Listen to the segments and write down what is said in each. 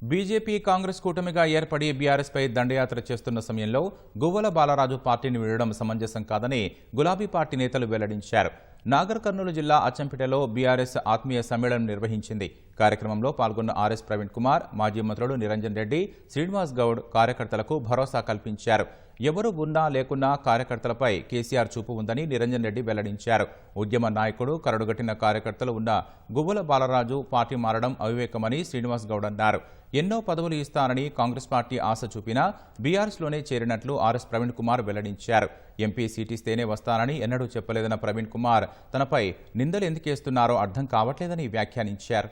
BJP Congress కూటమిగా ఏర్పడి BRS పై దండయాత్ర చేస్తున్న సమయంలో గువ్వల బాలరాజు పార్టీని వీడడం సమంజసం కాదని గులాబీ పార్టీ నేతలు వెల్లడించారు. నాగర్ కర్నూలు జిల్లా అచ్చంపేటలో బీఆర్ఎస్ ఆత్మీయ సమ్మేళనం నిర్వహించింది. కార్యక్రమంలో పాల్గొన్న ఆర్ఎస్ ప్రవీణ్ కుమార్, మాజీ మంత్రులు నిరంజన్ రెడ్డి, శ్రీనివాస్ గౌడ్ కార్యకర్తలకు భరోసా కల్పించారు. ఎవరు ఉన్నా లేకున్నా కార్యకర్తలపై కేసీఆర్ చూపు ఉందని నిరంజన్ రెడ్డి వెల్లడించారు. ఉద్యమ నాయకుడు, కరడుగట్టిన కార్యకర్తలు ఉన్న గువ్వల బాలరాజు పార్టీ మారడం అవివేకమని శ్రీనివాస్ గౌడ్ అన్నారు. ఎన్నో పదవులు ఇస్తానని కాంగ్రెస్ పార్టీ ఆశ చూపినా బీఆర్ఎస్లోనే చేరినట్లు ఆర్ఎస్ ప్రవీణ్ కుమార్ వెల్లడించారు. ఎంపీ సీటిస్తేనే వస్తానని ఎన్నడూ చెప్పలేదన్న ప్రవీణ్ కుమార్ తనపై నిందలు ఎందుకేస్తున్నారో అర్థం కావట్లేదని వ్యాఖ్యానించారు.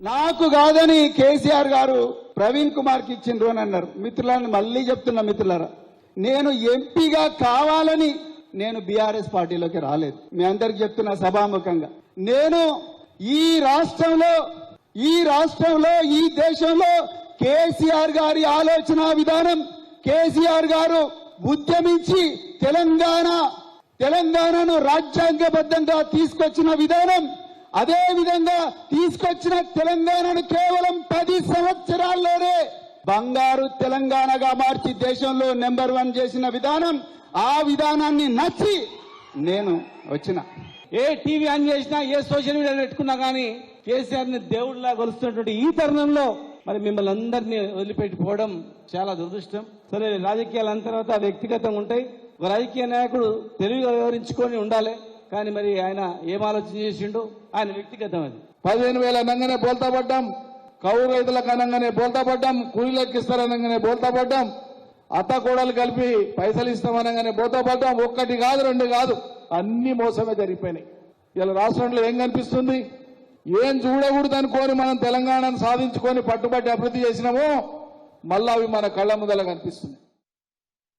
నాకు కాదని కేసీఆర్ గారు ప్రవీణ్ కుమార్కి ఇచ్చిండ్రు అని అన్నారు. మిత్రులను మళ్ళీ చెప్తున్నా, మిత్రులారా, నేను ఎంపీగా కావాలని నేను బీఆర్ఎస్ పార్టీలోకి రాలేదు. మీ అందరికి చెప్తున్నా సభాముఖంగా, నేను ఈ రాష్ట్రంలో ఈ దేశంలో కేసీఆర్ గారి ఆలోచన విధానం, కేసీఆర్ గారు ఉద్యమించి తెలంగాణను రాజ్యాంగబద్ధంగా తీసుకొచ్చిన విధానం, అదే విధంగా తీసుకొచ్చిన తెలంగాణను కేవలం 10 సంవత్సరాల్లోనే బంగారు తెలంగాణగా మార్చి దేశంలో నెంబర్ 1 చేసిన విధానం, ఆ విధానాన్ని నచ్చి నేను వచ్చిన. ఏ టీవీ ఆన్ చేసినా, ఏ సోషల్ మీడియా పెట్టుకున్నా కానీ కేసీఆర్ ని దేవుడిలా కొలుస్తున్నటువంటి ఈ తరుణంలో మరి మిమ్మల్ని అందరినీ వదిలిపెట్టిపోవడం చాలా దురదృష్టం. సరే, రాజకీయాలు అన్న తర్వాత వ్యక్తిగతంగా ఉంటాయి. ఒక రాజకీయ నాయకుడు తెలివిగా వివరించుకొని ఉండాలి. కానీ మరి ఆయన ఏం ఆలోచన చేసిండో ఆయన వ్యక్తిగతం. అది 15,000 అనగానే బోల్తా పడ్డాం, కౌలు రైతులకు అనగానే బోల్తా పడ్డాం, కూలీలకు ఇస్తారనగానే బోల్తా పడ్డాం, అత్త కోడలు కలిపి పైసలు ఇస్తామనగానే బోల్తా పడ్డాం. 1 కాదు 2 కాదు, అన్ని మోసమే జరిగిపోయినాయి. ఇలా రాష్ట్రంలో ఏం కనిపిస్తుంది? ఏం చూడకూడదు అనుకోని మనం తెలంగాణను సాధించుకొని పట్టుబట్టి అభివృద్ధి చేసినామో మళ్ళా అవి మన కళ్ళ ముందర కనిపిస్తుంది.